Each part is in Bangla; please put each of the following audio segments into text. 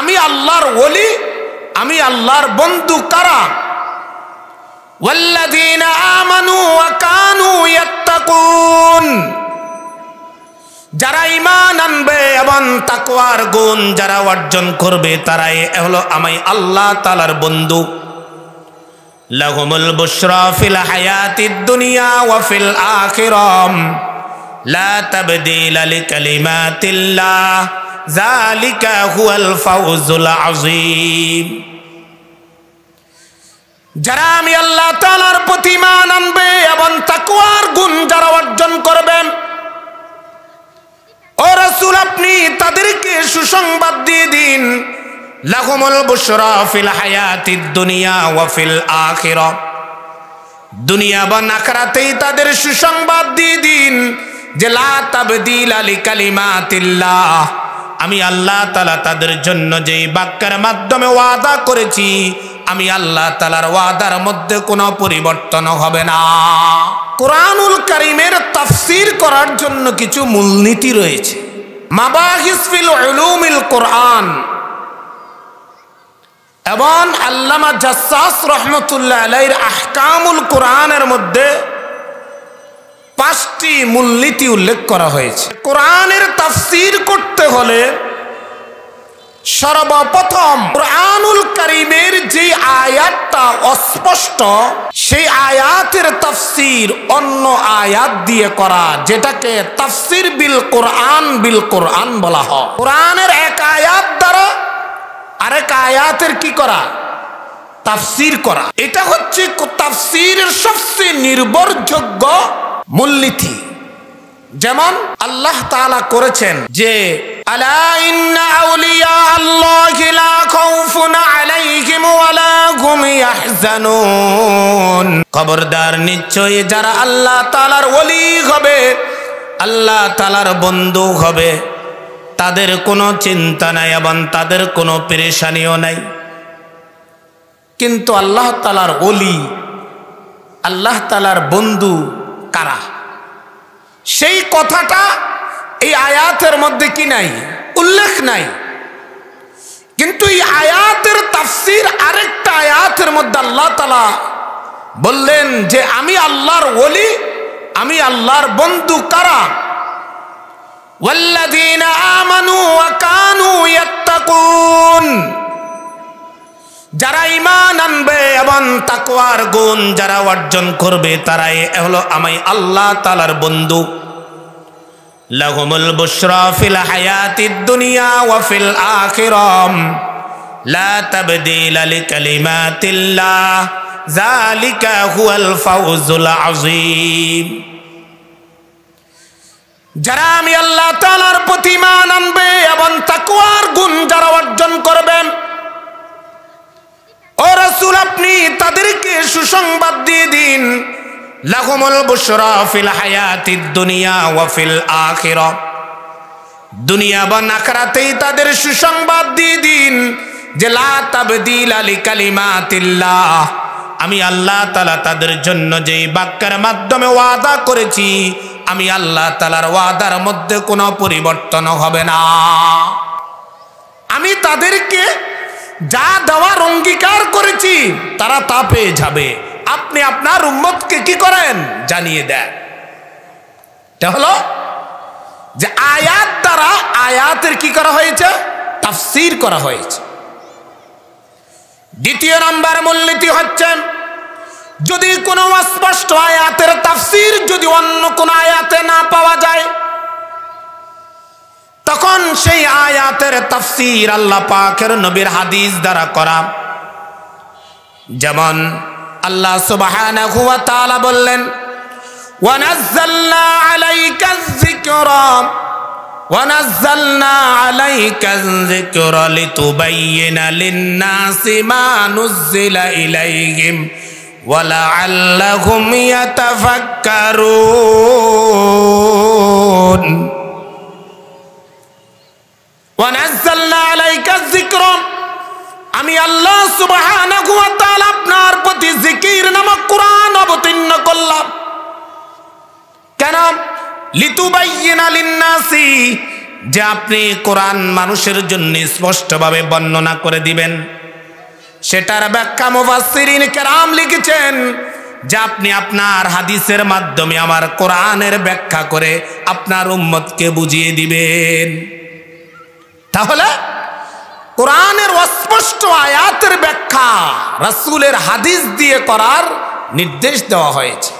আমি আল্লাহর ওলি, আমি আল্লাহর বন্ধু কারা? ওয়াল্লাযীনা আমানু ওয়া কানু ইয়াত্তাকুন, যারা ঈমান আনবে এবং তাকওয়ার গুণ যারা অর্জন করবে তারাই হলো আমি আল্লাহ তাআলার বন্ধু। লাহুমুল বুশরা ফিল হায়াতিদ দুনিয়া ওয়া ফিল আখিরাহ লা তাবদীলা লিকালিমাতিল্লাহ যালিকা হুয়াল ফাওজুল আযীম। যারা আমি আল্লাহ তাআলার প্রতি ঈমান আনবে এবং তাকওয়ার গুণ যারা অর্জন করবেন, ও রাসূল আপনি তাদেরকে সুসংবাদ দিয়ে দিন, লাহুমুল বুশরা ফিল হায়াতিদ দুনিয়া ওয়া ফিল আখিরাহ, দুনিয়া বা আখিরাতেই তাদের সুসংবাদ দিয়ে দিন যে লা তাবদীলা লিকালিমাতিল্লাহ, আমি আল্লাহ তাআলা তাদের জন্য যেই বাক্যের মাধ্যমে ওয়াদা করেছি, আমি আল্লাহ তাআলার ওয়াদার মধ্যে কোনো পরিবর্তন হবে না। কোরআনুল কারীমের তাফসীর করার জন্য কিছু মূলনীতি রয়েছে। মাবাহিস ফিল উলুমিল কোরআন এবং আল্লামা জাসসাস রাহমাতুল্লাহ আলাইহির আহকামুল কোরআনের মধ্যে 5টি মূলনীতি উল্লেখ করা হয়েছে। কোরআনের তাফসীর করতে হলে সর্বপ্রথম কোরআনুল কারীমের যে আয়াতটা অস্পষ্ট, সেই আয়াতের তাফসীর অন্য আয়াত দিয়ে করা, যেটাকে তাফসীর বিল কোরআন বলা হয়। কোরআনের এক আয়াত দ্বারা আরেক আয়াতের কি করা? তাফসীর করা। এটা হচ্ছে তাফসীরের সবচেয়ে নির্ভরযোগ্য মূলনীতি। যেমন আল্লাহ তাআলা করেছেন যে আলা ইন্না আউলিয়া আল্লাহি লা খাউফুন আলাইহিম ওয়া লা হুম ইয়াহজানুন, খবরদার নিশ্চয়ই যারা আল্লাহ তাআলার ওলি হবে, আল্লাহ তাআলার বন্ধু হবে, তাদের কোনো চিন্তা নাই এবং তাদের কোনো পেরেশানিও নাই। কিন্তু আল্লাহ তাআলার ওলি, আল্লাহ তাআলার বন্ধু কারা? সেই কথাটা এই আয়াতের মধ্যে কি নাই? উল্লেখ নাই। কিন্তু এই আয়াতের তাফসীর আরেকটা আয়াতের মধ্যে আল্লাহ তাআলা বললেন যে আমি আল্লাহর ওলি, আমি আল্লাহর বন্ধু কারা? ওয়াল্লাযীনা আমানু ওয়া কানু ইয়াত্তাকুন, যারা ঈমান আনবে এবং তাকওয়ার গুণ যারা অর্জন করবে তারাই হলো আমি আল্লাহ তাআলার বন্ধু। লাহুমুল বুশরা ফিল হায়াতিদ দুনিয়া ওয়া ফিল আখিরাহ লা তাবদীলা লিকালিমাতিল্লাহ যালিকা হুয়াল ফাওজুল আযীম। যারা আমি আল্লাহ তাআলার প্রতি ঈমান আনবে এবং তাকওয়ার গুণ যারা অর্জন করবেন, ও রাসূল আপনি তাদেরকে সুসংবাদ দিয়ে দিন, লাহুমুল বুশরা ফিল হায়াতিদ দুনিয়া ওয়া ফিল আখিরাহ, দুনিয়া বা আখিরাতেই তাদের সুসংবাদ দিয়ে দিন যে লা তাবদীলা লিকালিমাতিল্লাহ, আমি আল্লাহ তাআলা তাদের জন্য যেই বাক্যের মাধ্যমে ওয়াদা করেছি, আমি আল্লাহ তাআলার ওয়াদার মধ্যে কোনো পরিবর্তন হবে না। আমি তাদেরকে যা দেওয়ার অঙ্গীকার করেছি তারা তা পেয়ে যাবে। আপনি আপনার উম্মতকে কি করেন? জানিয়ে দেন। এটা হলো যে আয়াত দ্বারা আয়াতের কি করা হয়েছে? তাফসীর করা হয়েছে। দ্বিতীয় নম্বর মূলনীতি হচ্ছে, যদি কোনো অস্পষ্ট আয়াতের তাফসীর যদি অন্য কোন আয়াতে না পাওয়া যায়, তখন সেই আয়াতের তাফসীর আল্লাহ পাকের নবীর হাদিস দ্বারা করা। যেমন আল্লাহ সুবহানাহু ওয়া তাআলা বললেন, ওয়া নাযালনা আলাইকায যিকরা ওয়া নাযালনা আলাইকায যিকরা লিতুবাইয়িনা লিন-নাসি মা নুযিলা ইলাইহিম ওয়া লাআল্লাহুম ইয়াতাফাক্কারুন। ওয়া নাযালনা আলাইকায যিকরা, আমি আল্লাহ সুবহানাহু ওয়া তাআলা আপনার প্রতি জিকির নামক কোরআন অবতীর্ণ করলাম। কেন? লিতুবাইয়িনা লিন-নাসি, যে আপনি কোরআন মানুষের জন্য স্পষ্টভাবে বর্ণনা করে দিবেন। সেটার ব্যাখ্যা মুফাসসিরিন কেরাম লিখেছেন যে আপনি আপনার হাদিসের মাধ্যমে আমার কোরআনের ব্যাখ্যা করে আপনার উম্মতকে বুঝিয়ে দিবেন। তাহলে কোরআনের অস্পষ্ট আয়াতের ব্যাখ্যা রাসূলের হাদিস দিয়ে করার নির্দেশ দেওয়া হয়েছে।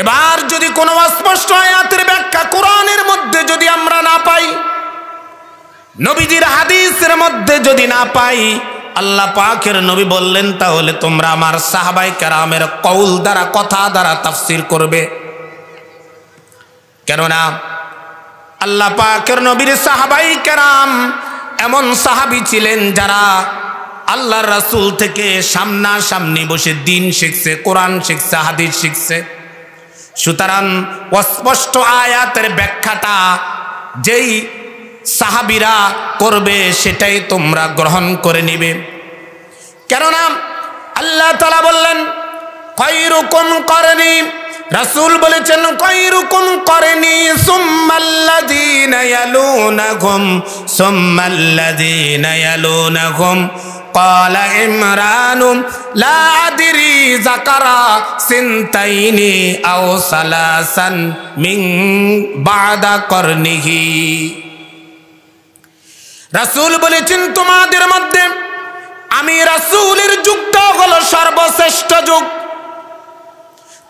এবার যদি কোনো অস্পষ্ট আয়াতের ব্যাখ্যা কোরআনের মধ্যে যদি আমরা না পাই, নবীজির হাদিসের মধ্যে যদি না পাই, আল্লাহ পাকের নবী বললেন তাহলে তোমরা আমার সাহাবায়ে কেরামের কওল দ্বারা, কথা দ্বারা তাফসীর করবে। কেননা আল্লাহ পাকের নবীর সাহাবায়ে কেরাম এমন সাহাবী ছিলেন যারা আল্লাহর রাসূল থেকে সামনাসামনি বসে দিন শিখছে, কোরআন শিখছে, হাদিস শিখছে। সুতরাং অস্পষ্ট আয়াতের ব্যাখ্যাটা যেই সাহাবীরা করবে সেটাই তোমরা গ্রহণ করে নিবে। কেননা আল্লাহ তাআলা বললেন খায়রুকুম করনি, রাসূল বলেছেন খায়রুকুম করনি সুম্মাল্লাযীনা ইয়ালুনাহুম সুম্মাল্লাযীনা ইয়ালুনাহুম। قال عمران لا أدري ذكر سنتين أو ثلاثا من بعد قرنه। রাসূল বলেছেন তোমাদের মধ্যে আমি রাসূলের যুগটা হলো সর্বশ্রেষ্ঠ যুগ,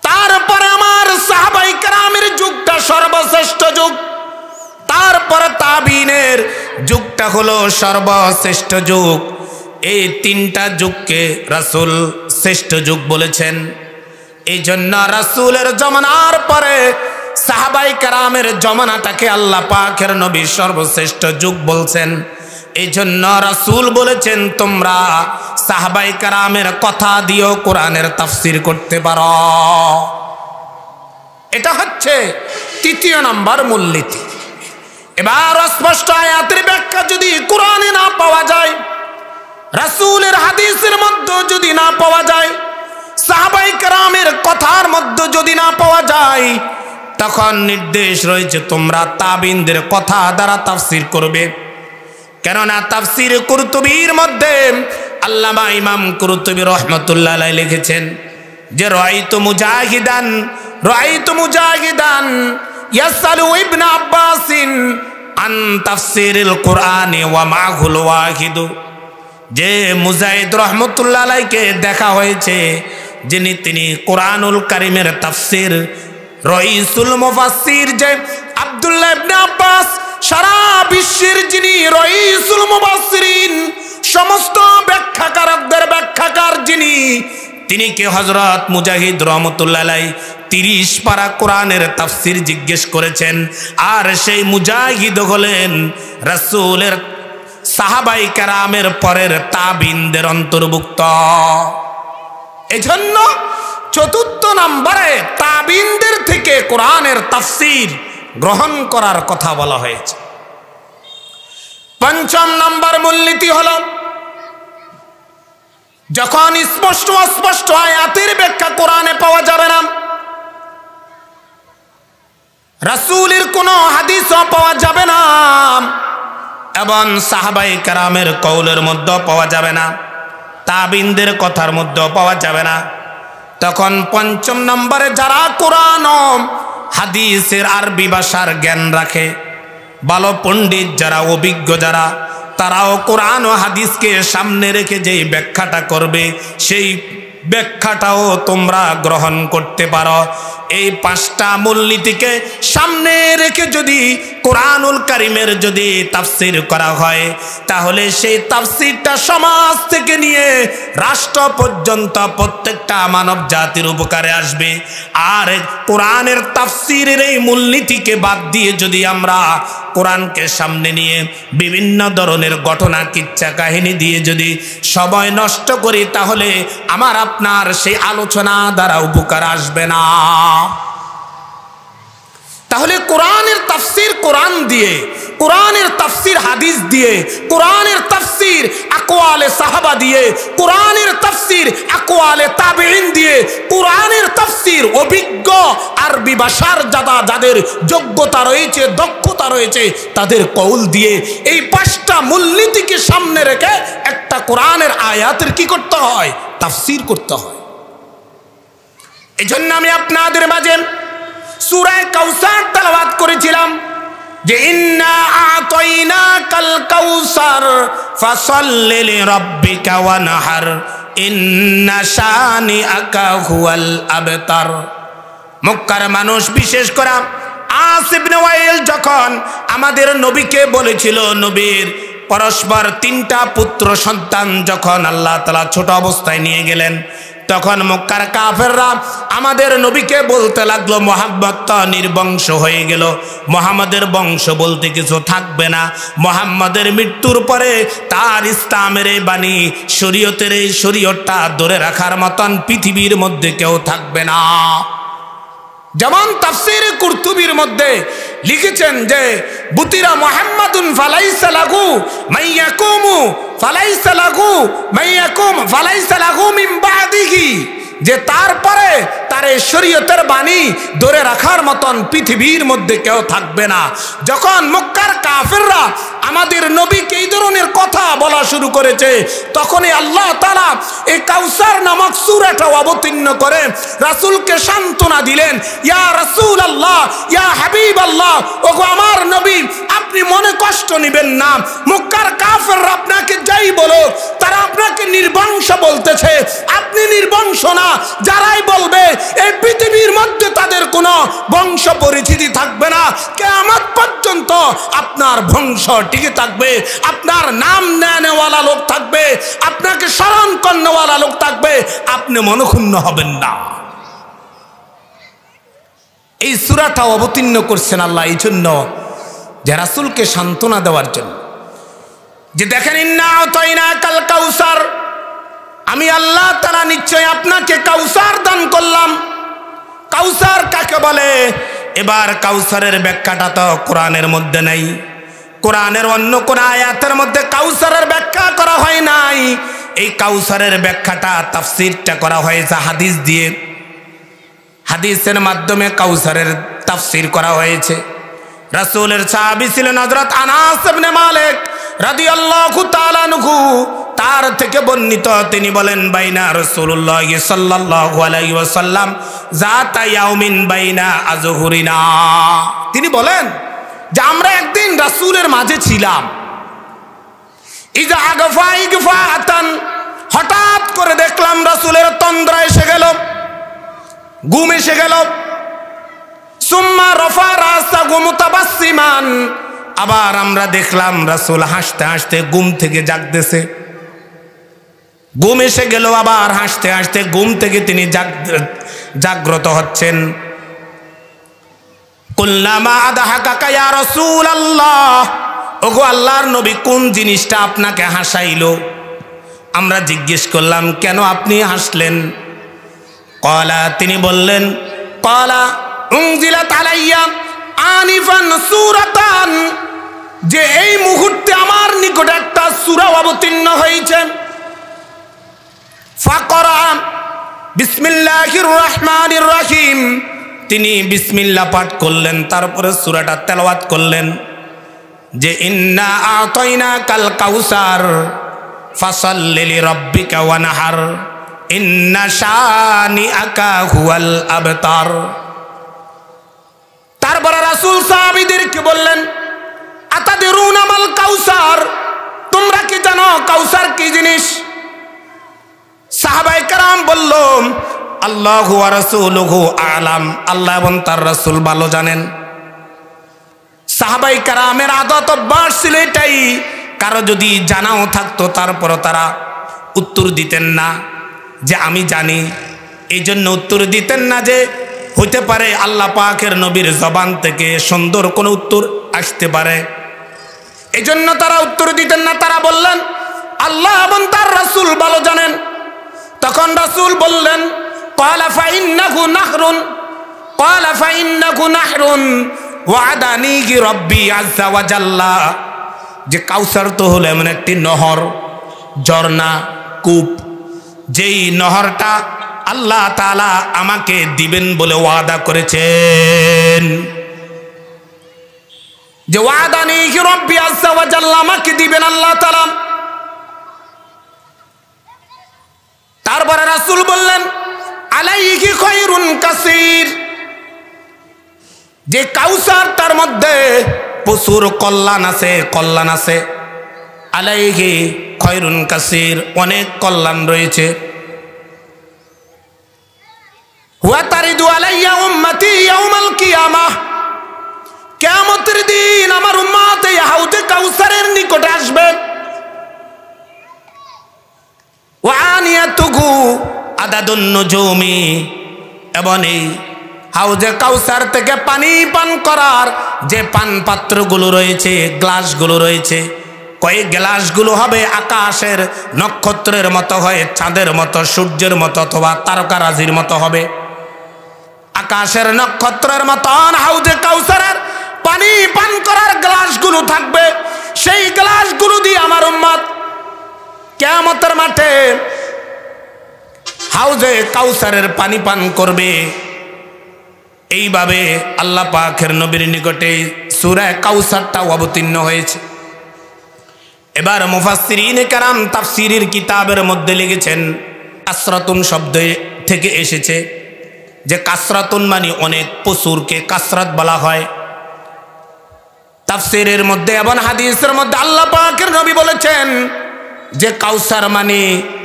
তারপরে আমার সাহাবায়ে কেরামের যুগটা সর্বশ্রেষ্ঠ যুগ, তারপরে তাবিনের যুগটা হলো সর্বশ্রেষ্ঠ যুগ। এই তিনটা যুগকে রাসূল শ্রেষ্ঠ যুগ বলেছেন। এই জন্য রাসূলের জমানার পরে সাহাবায়ে কেরামের জমানাটাকে আল্লাহ পাকের নবী সর্বশ্রেষ্ঠ যুগ বলছেন। এই জন্য রাসূল বলেছেন তোমরা সাহাবায়ে কেরামের কথা দিয়েও কোরআনের তাফসীর করতে পারো। এটা হচ্ছে তৃতীয় নম্বর মূলনীতি। এবার স্পষ্ট আয়াতের ব্যাখ্যা যদি কোরআনে না পাওয়া যায়, রাসূলের হাদিসের মধ্যে যদি না পাওয়া যায়, সাহাবায়ে কেরামের কথার মধ্যে যদি না পাওয়া যায়, তখন নির্দেশ রয়েছে তোমরা তাবিনদের কথা দ্বারা তাফসীর করবে। কেননা তাফসীর কুরতুবীর মধ্যে আল্লামা ইমাম কুরতুবী রাহমাতুল্লাহ আলাইহি লিখেছেন যে রাআইতু মুজাহিদান ইয়াসালু ইবনে আব্বাসিন আন তাফসীরিল কুরআনি ওয়া মাহুল ওয়াহিদু। যে মুজাহিদ রহমতুল্লাহ আলাইহিকে দেখা হয়েছে যিনি তিনি কোরআনুল কারীমের তাফসীর রাইসুল মুফাসসির যে আব্দুল্লাহ ইবনে আব্বাস, সারা বিশ্বের যিনি রাইসুল মুফাসসিরিন, সমস্ত ব্যাখ্যাকারকদের ব্যাখ্যাকার যিনি, তিনি কে হযরত মুজাহিদ রহমতুল্লাহ আলাইহি 30 পারা কোরআনের তাফসীর জিজ্ঞেস করেছেন। আর সেই মুজাহিদ হলেন রাসূলের সাহাবায়ে কেরামের পরের তাবিনদের অন্তর্ভুক্ত। এজন্য চতুর্থ নম্বরে তাবিনদের থেকে কোরআনের তাফসীর গ্রহণ করার কথা বলা হয়েছে। পঞ্চম নম্বর মূলনীতি হলো যখন স্পষ্ট অস্পষ্ট আয়াতের ব্যাখ্যা কোরআনে পাওয়া যাবে না, রাসূলের কোনো হাদিসও পাওয়া যাবে না, এবং সাহাবায়ে কেরামের কওলের মধ্যেও পাওয়া যাবে না, তাবিনদের কথার মধ্যেও পাওয়া যাবে না, তখন পঞ্চম নম্বরে যারা কোরআন ও হাদিসের আরবি ভাষার জ্ঞান রাখে, ভালো পণ্ডিত যারা, অভিজ্ঞ যারা, তারাও কোরআন ও হাদিসকে সামনে রেখে যেই ব্যাখ্যাটা করবে সেই ব্যাখ্যাটাও তোমরা গ্রহণ করতে পারো। এই 5টা মূলনীতিকে সামনে রেখে যদি কোরআনুল কারীমের যদি তাফসীর করা হয়, তাহলে সেই তাফসীরটা সমাজ থেকে নিয়ে রাষ্ট্র পর্যন্ত প্রত্যেকটা মানব জাতির উপকারে আসবে। আর কোরআনের তাফসীরের এই মূলনীতিকে বাদ দিয়ে যদি আমরা কোরআনকে সামনে নিয়ে বিভিন্ন ধরনের ঘটনা, কিচ্ছা কাহিনী দিয়ে যদি সময় নষ্ট করি, তাহলে আমার আপনার সেই আলোচনা দ্বারা উপকার আসবে না। তাহলে কোরআনের তাফসীর কোরআন দিয়ে, কোরআনের তাফসীর হাদিস দিয়ে, কোরআনের তাফসীর আকওয়ালে সাহাবা দিয়ে, কোরআনের তাফসীর আকওয়ালে তাবেঈন দিয়ে, কোরআনের তাফসীর অভিজ্ঞ আরবি ভাষার যাদের যোগ্যতা রয়েছে, দক্ষতা রয়েছে, তাদের কওল দিয়ে এই পাঁচটা মূলনীতিকে সামনে রেখে একটা কোরআনের আয়াতের কি করতে হয়? তাফসীর করতে হয়। এজন্য আমি আপনাদের মাঝে সূরা কাউসার তেলাওয়াত করেছিলাম যে ইন্না আ'তাইনাকাল কাউসার ফাসাল্লি লিরাব্বিকা ওয়ানহার ইন্না শানিআকা হুয়াল আবতার। মক্কার মানুষ, বিশেষ করে আস ইবনে ওয়াইল যখন আমাদের নবীকে বলেছিল, নবীর পরস্পর তিনটা পুত্র সন্তান যখন আল্লাহ তাআলা ছোট অবস্থায় নিয়ে গেলেন, তখন মক্কার কাফেররা আমাদের নবীকে বলতে লাগলো মুহাম্মদ তো নির্বংশ হয়ে গেল, মুহাম্মাদের বংশ বলতে কিছু থাকবে না, মুহাম্মাদের মৃত্যুর পরে তার ইসলামের এই বাণী, শরীয়তের এই শরীয়তটা ধরে রাখার মতন পৃথিবীর মধ্যে কেউ থাকবে না। যেমন তাফসীরে কুরতুবীর মধ্যে লিখেছেন যে বুতিরা মুহাম্মাদুন ফালাইসা লাহু মাইয়াকুমু ফালাইসা লাহু মাইয়াকুম ফালাইসা লাহু মিন বাদিহি, যে তারপরে তার এই শরীয়তের বাণী ধরে রাখার মতন পৃথিবীর মধ্যে কেউ থাকবে না। যখন মক্কার কাফেররা আমাদের নবীকে এই ধরনের কথা বলা শুরু করেছে, তখনই আল্লাহ তাআলা এই কাউসার নামক সূরাটা অবতীর্ণ করে রাসূলকে সান্ত্বনা দিলেন, ইয়া রাসূলুল্লাহ, ইয়া হাবিবাল্লাহ, ওগো আমার নবী, আপনি মনে কষ্ট নেবেন না। মক্কার কাফেররা আপনাকে যাই বলো, তারা আপনাকে নির্বংশ বলতেছে, আপনি নির্বংশ না। যারাই বলবে এই পৃথিবীর মধ্যে তাদের কোনো বংশ পরিচিতি থাকবে না, কিয়ামত পর্যন্ত আপনার বংশ টিকে থাকবে, আপনার নাম নেওয়ালা লোক থাকবে, আপনাকে স্মরণ করাওয়ালা লোক থাকবে, আপনি মনক্ষুণ্ণ হবেন না। এই সূরাটা অবতীর্ণ করছেন আল্লাহ এই জন্য, যে রাসূলকে সান্ত্বনা দেওয়ার জন্য, যে দেখেন ইন্না আ'তাইনাকাল কাউসার, আমি আল্লাহ তাআলা নিশ্চয় আপনাকে কাউসার দান করলাম। কাউসার কাকে বলে? এবার কাউসারের ব্যাখ্যাটা তো কোরআনের মধ্যে নাই, কোরআনের অন্য কোন আয়াতের মধ্যে কাউসারের ব্যাখ্যা করা হয় নাই। এই কাউসারের ব্যাখ্যাটা, তাফসীরটা করা হয়েছে হাদিস দিয়ে, হাদিসের মাধ্যমে কাউসারের তাফসীর করা হয়েছে। রাসূলের সাহাবী ছিলেন হযরত আনাস ইবনে মালিক রাদিয়াল্লাহু তাআলা আনহু, তার থেকে বর্ণিত, তিনি বলেন বাইনা রাসূলুল্লাহ সাল্লাল্লাহু আলাইহি ওয়াসাল্লাম যাতা ইয়াউমিন বাইনা আযহুরিনা, তিনি বলেন যে আমরা একদিন রাসূলের মাঝে ছিলাম, ইজা আগফা ইগফাতান, হঠাৎ করে দেখলাম রাসূলের তন্দ্রা এসে গেল, ঘুম এসে গেল। সুম্মা রফা রাসাহু মুতাবাসসিমান, আবার আমরা দেখলাম রাসূল হাসতে হাসতে ঘুম থেকে জাগতেছে, ঘুম এসে গেল, আবার হাসতে হাসতে ঘুম থেকে তিনি জাগ্রত হচ্ছেন। কুল্লামা আদহাকাকা ইয়া রাসূলুল্লাহ, ওগো আল্লাহর নবী, কোন জিনিসটা আপনাকে হাসাইলো? আমরা জিজ্ঞেস করলাম কেন আপনি হাসলেন? ক্বালা, তিনি বললেন, ক্বালা উনজিলাত আলাইয়া আনিফান সূরাতান, যে এই মুহূর্তে আমার নিকটে একটা সূরা অবতীর্ণ হয়েছে। ফাকরা বিসমিল্লাহির রহমানির রহিম, তিনি বিসমিল্লাহ পাঠ করলেন, তারপরে সূরাটা তেলাওয়াত করলেন যে ইন্না আ'তাইনাকাল কাউসার ফাসাল্লি লিরাব্বিকা ওয়ানহার ইন্না শানিআকা হুয়াল আবতার। তারপরে রাসূল সাহাবীদেরকে বললেন, আতাদরুনা মাল কাউসার, তোমরা কি জানো কাউসার কি জিনিস? সাহাবায়ে কেরাম বলল, আল্লাহু ওয়া রাসূলুহু আ'লাম, আল্লাহ এবং তার রাসূল ভালো জানেন। সাহাবায়ে কেরামের আদত অভ্যাস ছিল এটাই, কারো যদি জানাও থাকতো তারপর তারা উত্তর দিতেন না যে আমি জানি, এই জন্য উত্তর দিতেন না যে হইতে পারে আল্লাহ পাকের নবীর জবান থেকে সুন্দর কোনো উত্তর আসতে পারে, এই জন্য তারা উত্তর দিতেন না। তারা বললেন আল্লাহ এবং তার রাসূল ভালো জানেন। তখন রাসূল বললেন, ক্বালা ফাইন্নাহু নাহরুন, ক্বালা ফাইন্নাহু নাহরুন ওয়াদানিহি রাব্বি আযজা ওয়া জাল্লা, যে কাউসার তো হলো এমন একটি নহর ঝর্ণা, কূপ, যেই নহরটা আল্লাহ তাআলা আমাকে দিবেন বলে ওয়াদা করেছেন, যে ওয়াদা নিয়ে রব্বি আযজা ওয়া জাল্লা আমাকে দিবেন আল্লাহ তাআলা। তারপরে রাসূল বললেন আলাইহি খায়রুন কাসীর, যে কাউসার তার মধ্যে প্রচুর কল্যাণ আছে, আলাইহি খায়রুন কাসীর, অনেক কল্যাণ রয়েছে। ওয়া তারিদু আলাইয়া উম্মতি ইয়াউমাল কিয়ামাহ, কিয়ামতের দিন আমার উম্মত এই হাউজে কাউসারের নিকটে আসবে। ওয়া আনিয়াতুহু আদাদুন নুজুমি, এবং এই হাউজে কাউসার থেকে পানি পান করার যে পান পাত্রগুলো রয়েছে, গ্লাসগুলো রয়েছে, কয়েক গ্লাসগুলো হবে আকাশের নক্ষত্রের মতো, হয় চাঁদের মতো, সূর্যের মতো, অথবা তারকারাজির মতো হবে। আকাশের নক্ষত্রের মতন হাউজে কাউসারের পানি পান করার গ্লাসগুলো থাকবে। সেই গ্লাসগুলো দিয়ে আমার উম্মত কিয়ামতের মাঠে হাউজে কাউসারের পানি পান করবে। এইভাবে আল্লাহ পাকের নবীর নিকটে সূরা কাউসারটা অবতীর্ণ হয়েছে। এবার মুফাসসিরিনে কেরাম তাফসীরের কিতাবের মধ্যে লিখেছেন, কাসরাতুন শব্দ থেকে এসেছে, যে কাসরাতুন মানে অনেক, প্রচুরকে কাসরাত বলা হয়। তাফসীরের মধ্যে এবং হাদিসের মধ্যে আল্লাহ পাকের নবী বলেছেন যে কাউসার মানে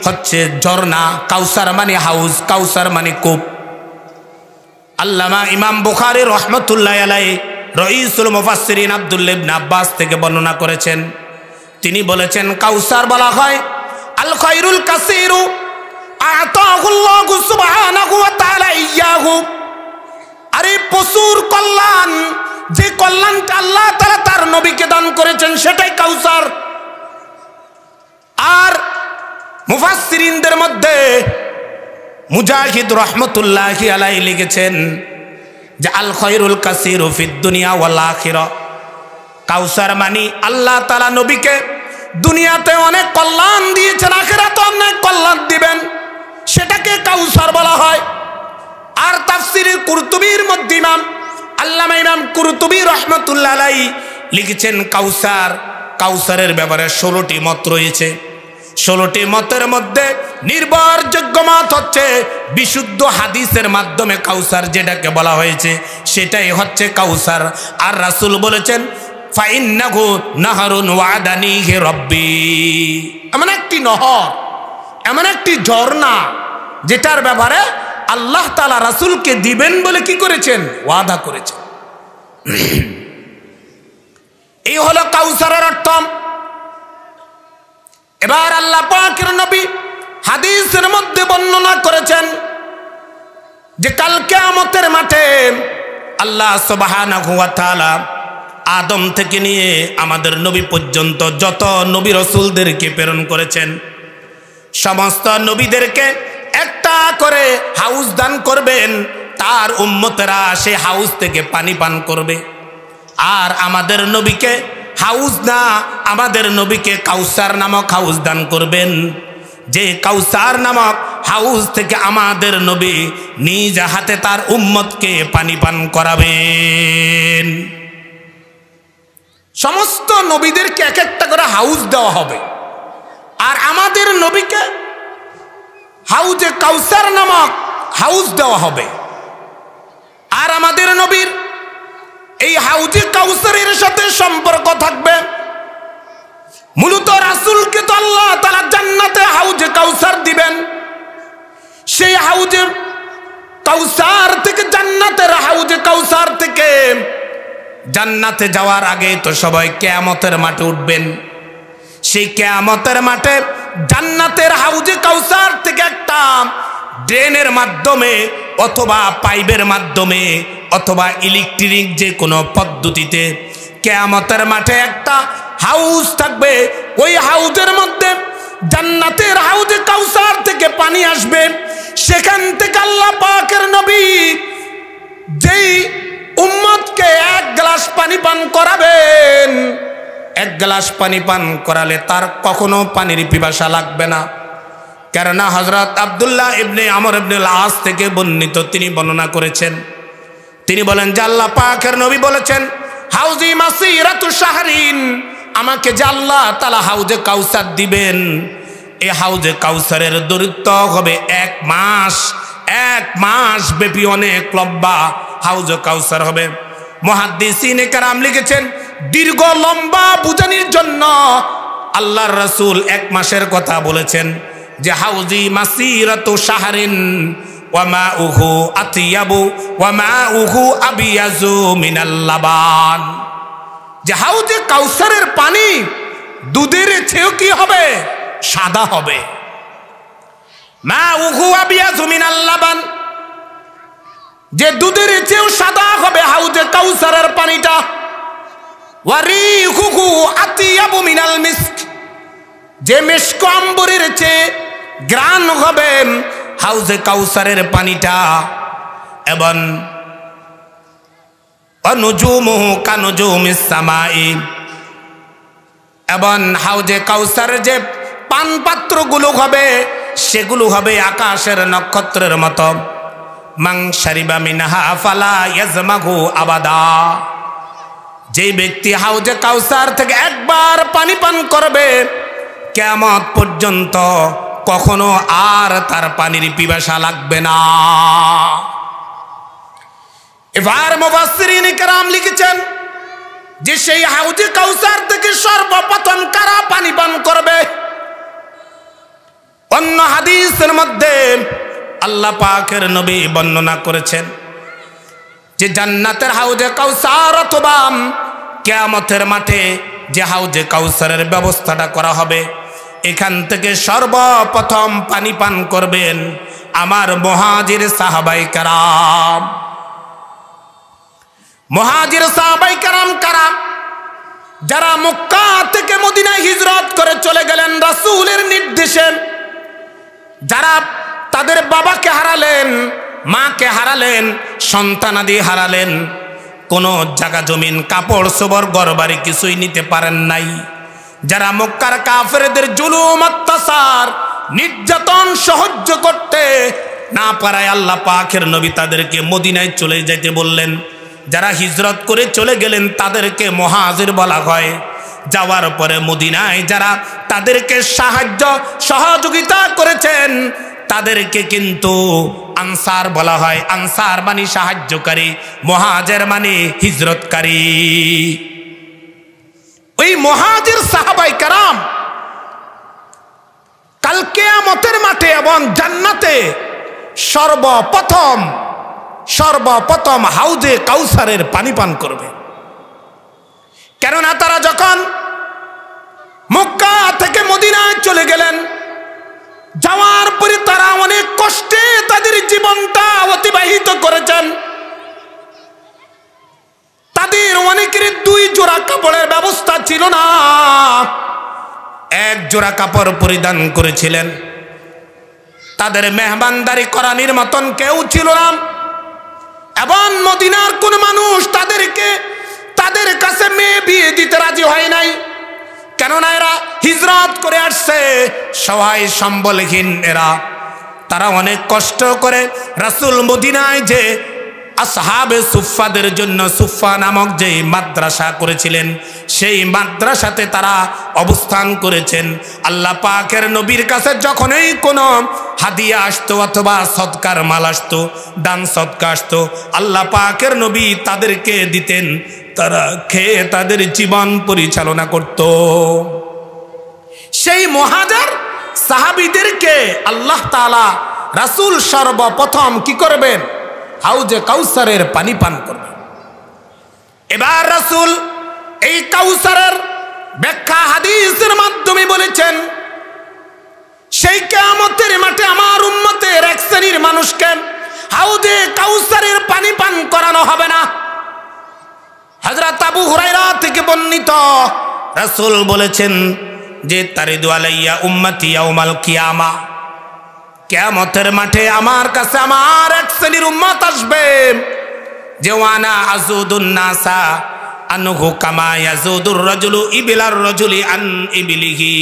হচ্ছে ঝর্ণা, কাউসার মানে হাউজ, কাউসার মানে কূপ। আল্লামা ইমাম বুখারী রাহমাতুল্লাহি আলাইহি রাইসুল মুফাসসিরিন আব্দুল্লাহ ইবনে আব্বাস থেকে বর্ণনা করেছেন, তিনি বলেছেন কাউসার বলা হয় আল খায়রুল কাসীরু আতাহুল্লাহু সুবহানাহু ওয়া তাআলা ইয়াহু, আরে প্রচুর কল্যাণ, যে কল্যাণটা আল্লাহ তাআলা তার নবীকে দান করেছেন সেটাই কাউসার। আর মুফাসসিরিনদের মধ্যে মুজাহিদ রাহমাতুল্লাহি আলাইহি লিখেছেন যে আল খায়রুল কাসীরু ফিদ দুনিয়া ওয়াল আখিরা, কাউসার মানে আল্লাহ তাআলা নবীকে দুনিয়াতে অনেক কল্যাণ দিয়েছেন, আখিরাতে অনেক কল্যাণ দিবেন, সেটাকে কাউসার বলা হয়। আর তাফসীরে কুরতুবীর মধ্যে আল্লামা ইমাম কুরতুবী রাহমাতুল্লাহি আলাইহি লিখেছেন কাউসার, কাউসারের ব্যাপারে 16টি মত রয়েছে। 16টি মতের মধ্যে নির্ভরযোগ্য মত হচ্ছে বিশুদ্ধ হাদিসের মাধ্যমে কাউসার যেটাকে বলা হয়েছে সেটাই হচ্ছে কাউসার। আর রাসূল বলেছেন ফাইন্নাহু নাহরুন ওয়াদানিহি রব্বি, এমন একটি নহর, এমন একটি ঝর্ণা যেটার ব্যাপারে আল্লাহ তাআলা রাসূলকে দিবেন বলে কি করেছেন, ওয়াদা করেছেন। এই হলো কাউসারের অর্থ। এবার আল্লাহ পাকের নবী হাদিসের মধ্যে বর্ণনা করেছেন যে কাল কিয়ামতের মাঠে আল্লাহ সুবহানাহু ওয়া তাআলা আদম থেকে নিয়ে আমাদের নবী পর্যন্ত যত নবী রাসূলদেরকে প্রেরণ করেছেন সমস্ত নবীদেরকে একটা করে হাউস দান করবেন, তার উম্মতেরা সেই হাউস থেকে পানি পান করবে। আর আমাদের নবীকে হাউস না, আমাদের নবীকে কাউসার নামক হাউস দান করবেন, যে কাউসার নামক হাউস থেকে আমাদের নবী নিজ হাতে তার উম্মতকে পানি পান করাবেন। সমস্ত নবীদেরকে এক একটা করে হাউস দেওয়া হবে, আর আমাদের নবীকে হাউজে কাউসার নামক হাউস দেওয়া হবে। আর আমাদের নবীর এই হাউজে কাউসারের সাথে সম্পর্ক থাকবে। মূলত রাসূলকে তো আল্লাহ তাআলা জান্নাতে হাউজে কাউসার দিবেন, সেই হাউজে কাউসার থেকে জান্নাতের হাউজে কাউসার থেকে জান্নাতে যাওয়ার আগে তো সবাই কিয়ামতের মাঠে উঠবেন। সেই কিয়ামতের মাঠে জান্নাতের হাউজে কাউসার থেকে একটা ড্রেনের মাধ্যমে অথবা পাইপের মাধ্যমে অথবা ইলেকট্রিক যে কোনো পদ্ধতিতে কিয়ামতের মাঠে একটা হাউস থাকবে। ওই হাউজের মধ্যে জান্নাতের হাউজে কাউসার থেকে পানি আসবে। সেখান থেকে আল্লাহ পাকের নবী যেই উম্মতকে এক গ্লাস পানি পান করাবেন, এক গ্লাস পানি পান করালে তার কখনো পানির পিপাসা লাগবে না। কেননা হযরত আব্দুল্লাহ ইবনে আমর ইবনে আল-আস থেকে বর্ণিত, তিনি বর্ণনা করেছেন, তিনি বলেন যে আল্লাহ পাকের নবী বলেছেন, হাউজি মাসিরাতু শাহরিন, আমাকে যে আল্লাহ তাআলা হাউজে কাউসার দিবেন, এই হাউজে কাউসারের দূরত্ব হবে 1 মাস। 1 মাস ব্যাপী অনেক লম্বা হাউজে কাউসার হবে। মুহাদ্দিসিনে কেরাম লিখেছেন, দীর্ঘ লম্বা বুঝানির জন্য আল্লাহর রাসূল 1 মাসের কথা বলেছেন, যে হাউজি মাসিরাতু শাহরিন ওয়া মাউহু আতিয়াবু ওয়া মাউহু আবিয়াজু মিনাল লাবান, যে হাউজে কাউসারের পানি দুধের চেয়েও কি হবে? সাদা হবে। মাউহু আবিয়াজু মিনাল লাবান, যে দুধের চেয়েও সাদা হবে হাউজে কাউসারের পানিটা। ওয়ারিহুহু আতিয়াবু মিনাল মিস্ক, যে মিস্ক আম্বরের চেয়ে গ্রান হবে হাউজে কাউসারের পানিটা। এবং অনুজুমুহু কানুজুমিস সামাই, এবং হাউজে কাউসারের যে পান পাত্রগুলো হবে সেগুলো হবে আকাশের নক্ষত্রের মতো। মান শারিবা মিনহা ফালা ইয়াজমাহু আবাদা, যে ব্যক্তি হাউজে কাউসার থেকে একবার পানি পান করবে কিয়ামত পর্যন্ত কখনো আর তার পানির পিপাসা লাগবে না। এবার মুফাসসিরিনে কেরাম লিখেছেন যে সেই হাউজে কাউসার থেকে সর্বপ্রথম কারা পানি পান করবে? অন্য হাদিসের মধ্যে আল্লাহ পাকের নবী বর্ণনা করেছেন যে জান্নাতের হাউজে কাউসার অথবা কিয়ামতের মাঠে যে হাউজে কাউসারের ব্যবস্থাটা করা হবে, এখান থেকে সর্বপ্রথম পানি পান করবেন আমার মুহাজির সাহাবায়ে কেরাম। মুহাজির সাহাবায়ে কেরাম কারা? যারা মক্কা থেকে মদিনায় হিজরত করে চলে গেলেন রাসূলের নির্দেশে, যারা তাদের বাবাকে হারালেন, মাকে হারালেন, সন্তানাদি হারালেন, কোনো জায়গা জমিন কাপড় সোবর ঘরবাড়ি কিছুই নিতে পারেন নাই, যারা মক্কার কাফেরদের জুলুম অত্যাচার নির্যাতন সহ্য করতে না পারায় আল্লাহ পাকের নবী তাদেরকে মদিনায় চলে যেতে বললেন। যারা হিজরত করে চলে গেলেন তাদেরকে মুহাজির বলা হয়। যাওয়ার পরে মদিনায় যারা তাদেরকে সাহায্য সহযোগিতা করেছেন তাদেরকে কিন্তু আনসার বলা হয়। আনসার মানে সাহায্যকারী, মুহাজির মানে হিজরতকারী। ওই মুহাজির সাহাবায়ে কেরাম কাল কিয়ামতের মাঠে এবং জান্নাতে সর্বপ্রথম হাউজে কাউসারের পানি পান করবে। কেননা তারা যখন মক্কা থেকে মদিনায় চলে গেলেন, যাওয়ার পরে তারা অনেক কষ্টে তাদের জীবনটা অতিবাহিত করেছেন। তাদের অনেকের 2 জোড়া কাপড়ের ব্যবস্থা ছিল না, 1 জোড়া কাপড় পরিধান করেছিলেন। তাদের মেহমানদারি করানির মতন কেউ ছিল না, এবং মদিনার কোন মানুষ তাদের কাছে মেয়ে বিয়ে দিতে রাজি হয় নাই। কেননা এরা হিজরত করে আসছে, সহায় সম্বলহীন এরা। তারা অনেক কষ্ট করে রাসূল মদিনায় যে আসহাবে সুফফাদের জন্য সুফফা নামক যে মাদ্রাসা করেছিলেন, সেই মাদ্রাসাতে তারা অবস্থান করেছেন। আল্লাহ পাকের নবীর কাছে যখনই কোনো হাদিয়া আসতো অথবা সদকার মাল আসতো, দান সদকা আসতো, আল্লাহ পাকের নবী তাদেরকে দিতেন। তারা খেয়ে তাদের জীবন পরিচালনা করত। সেই মুহাজির সাহাবীদেরকে আল্লাহ তাআলা রাসূল সর্বপ্রথম কি করবেন? হাউজে কাউসারের পানি পান করবেন। এবার রাসূল এই কাউসারের ব্যাখ্যা হাদিসের মাধ্যমে বলেছেন, সেই কিয়ামতের মাঠে আমার উম্মতের এক শ্রেণীর মানুষকে হাউজে কাউসারের পানি পান করানো হবে না। হযরত আবু হুরায়রা থেকে বর্ণিত, রাসূল বলেছেন যে তারিদু আলাইয়া উম্মতি ইয়াউমাল কিয়ামা, কিয়ামতের মাঠে আমার কাছে আমার এক শ্রেণীর উম্মত আসবে, যে ওয়ানা আযুদুন নাসা আনহু কামা ইয়াজুদুর রাজুলু ইবিলার রাজুলি আন ইবিলিহি।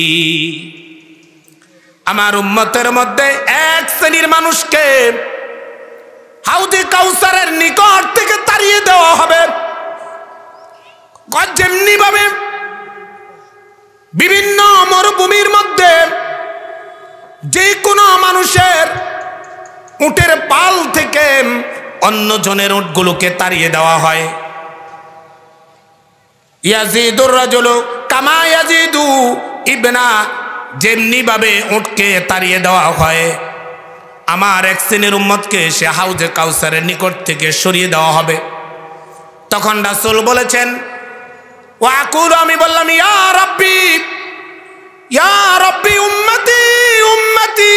আমার উম্মতের মধ্যে এক শ্রেণীর মানুষকে হাউজে কাউসারের নিকট থেকে তাড়িয়ে দেওয়া হবে। যেমনি ভাবে বিভিন্ন মরুভূমির মধ্যে যে কোনো মানুষের উটের পাল থেকে অন্য জনের উটগুলোকে তাড়িয়ে দেওয়া হয়, ইয়াজিদুর রাজুলু কামা ইয়াজিদু ইবনা, যেমনি ভাবে উটকে তাড়িয়ে দেওয়া হয়, আমার এক শ্রেণীর উম্মতকে সে হাউজে কাউসারের নিকট থেকে সরিয়ে দেওয়া হবে। তখন রাসূল বলেছেন, ওয়াকুল, আমি বললাম, ইয়া রাব্বি উম্মতি উম্মতি,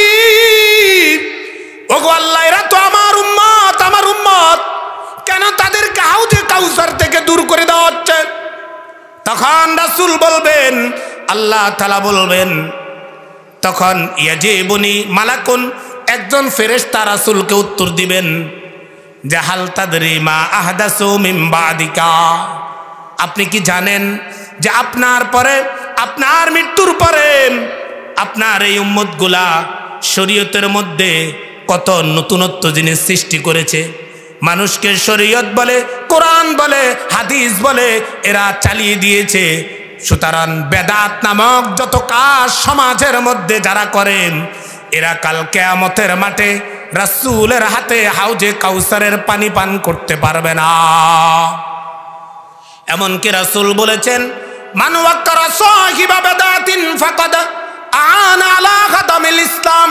ওগো আল্লাহ, এরা তো আমার উম্মত, কেন তাদেরকে হাউজে কাউসার থেকে দূর করে দেওয়া হচ্ছে? তখন রাসূল বলবেন, আল্লাহ তাআলা বলবেন, তখন ইয়াজিবুনি মালাকুন, একজন ফেরেশতা রাসূলকে উত্তর দিবেন যে হাল তাদরি মা আহদাসু মিন বাদিকা, আপনি কি জানেন যে আপনার পরে, আপনার মৃত্যুর পরে আপনার এই উম্মতগুলা শরীয়তের মধ্যে কত নতুনত্ব জিনিস সৃষ্টি করেছে? মানুষকে শরীয়ত বলে, কোরআন বলে, হাদিস বলে এরা চালিয়ে দিয়েছে। সুতরাং বেদাত নামক যত কাজ সমাজের মধ্যে যারা করেন, এরা কাল কিয়ামতের মাঠে রাসূলের হাতে হাউজে কাউসারের পানি পান করতে পারবে না। এমনকি রাসূল বলেছেন, মান ওয়াক্কারা সাহিবা বেদাতিন ফাকাদ আনা আলা খাদামিল ইসলাম,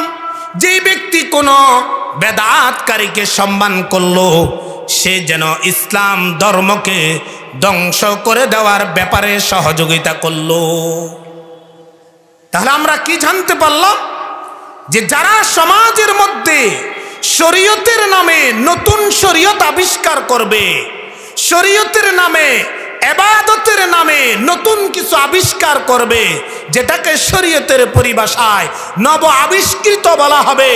যে ব্যক্তি কোনো বেদাতকারীকে সম্মান করলো, সে যেন ইসলাম ধর্মকে ধ্বংস করে দেওয়ার ব্যাপারে সহযোগিতা করলো। তাহলে আমরা কি জানতে পারলাম? যে যারা সমাজের মধ্যে শরীয়তের নামে নতুন শরীয়ত আবিষ্কার করবে, শরীয়তের নামে, ইবাদতের নামে নতুন কিছু আবিষ্কার করবে, যেটাকে শরীয়তের পরিভাষায় নব আবিষ্কৃত বলা হবে,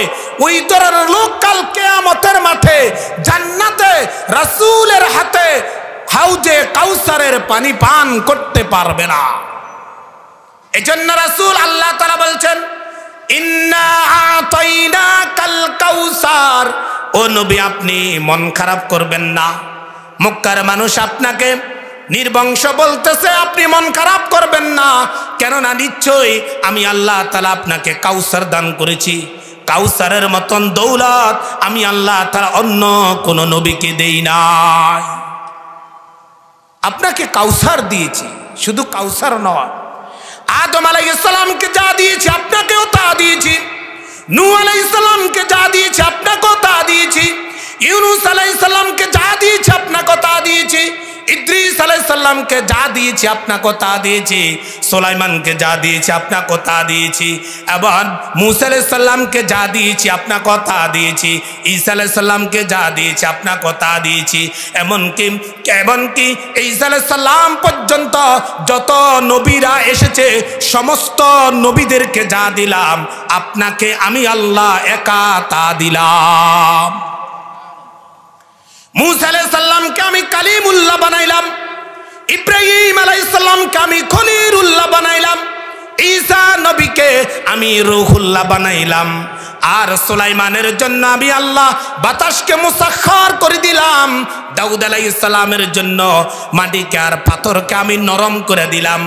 ওই ধরনের লোক কাল কিয়ামতের মাঠে জান্নাতে রাসূলের হাতে হাউজে কাউসারের পানি পান করতে পারবে না। এজন্য রাসূল, আল্লাহ তাআলা বলছেন, ইন্না আতাইনাকাল কাউসার, ও নবী আপনি মন খারাপ করবেন না। মক্কার মানুষ আপনাকে নির্বংশ বলতেছে, আপনি মন খারাপ করবেন না, কেননা নিশ্চয়ই আমি আল্লাহ তাআলা আপনাকে কাউসার দান করেছি। কাউসারের মতন দৌলত আমি আল্লাহ তাআলা অন্য কোন নবীকে দেই নাই। আপনাকে কাউসার দিয়েছি, শুধু কাউসার নয়, আদম আলাইহিস সালামকে যা দিয়েছি আপনাকেও তা দিয়েছি, নূহ আলাইহিস সালামকে যা দিয়েছি আপনাকেও তা দিয়েছি, ইউনূস আলাইহিস সালামকে যা দিয়েছি আপনাকেও তা দিয়েছি, ইদ্রিস আলাইহিস সালামকে যা দিয়েছি আপনাকেও তা দিয়েছি, সুলাইমানকে যা দিয়েছি আপনাকেও তা দিয়েছি, এবং মূসা আলাইহিস সালামকে যা দিয়েছি আপনাকেও তা দিয়েছি, ঈসা আলাইহিস সালামকে যা দিয়েছি আপনাকেও তা দিয়েছি, এমনকি ঈসা আলাইহিস সালাম পর্যন্ত যত নবীরা এসেছে সমস্ত নবীদেরকে যা দিলাম, আপনাকে আমি আল্লাহ একা তা দিলাম। মূসা আলাইহিস সালামকে আমি কালিমুল্লাহ বানাইলাম, ইব্রাহিম আলাইহিস সালামকে আমি খলিলুল্লাহ বানাইলাম, ঈসা নবীকে আমি রূহুল্লাহ বানাইলাম, আর সুলাইমানের জন্য আমি আল্লাহ বাতাসকে মুসাখখার করে দিলাম, দাউদ আলাইহিস সালামের জন্য মাটিকে আর পাথরকে আমি নরম করে দিলাম,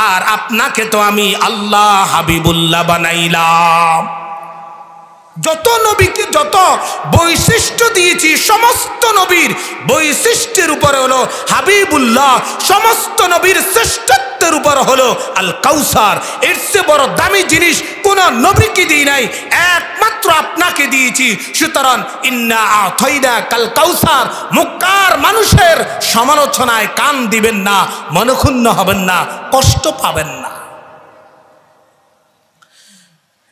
আর আপনাকে তো আমি আল্লাহ হাবিবুল্লাহ বানাইলাম। যত নবীকে যত বৈশিষ্ট্য দিয়েছি, সমস্ত নবীর বৈশিষ্ট্যের উপরে হলো হাবিবুল্লাহ, সমস্ত নবীর শ্রেষ্ঠত্বের উপর হলো আল কাউসার। এর চেয়ে বড় দামি জিনিস কোন নবীকে দিই নাই, একমাত্র আপনাকে দিয়েছি। সুতরাং ইন্না আতাইনাকাল কাউসার, মক্কার মানুষের সমালোচনায় কান দিবেন না, মনক্ষুণ্ণ হবেন না, কষ্ট পাবেন না।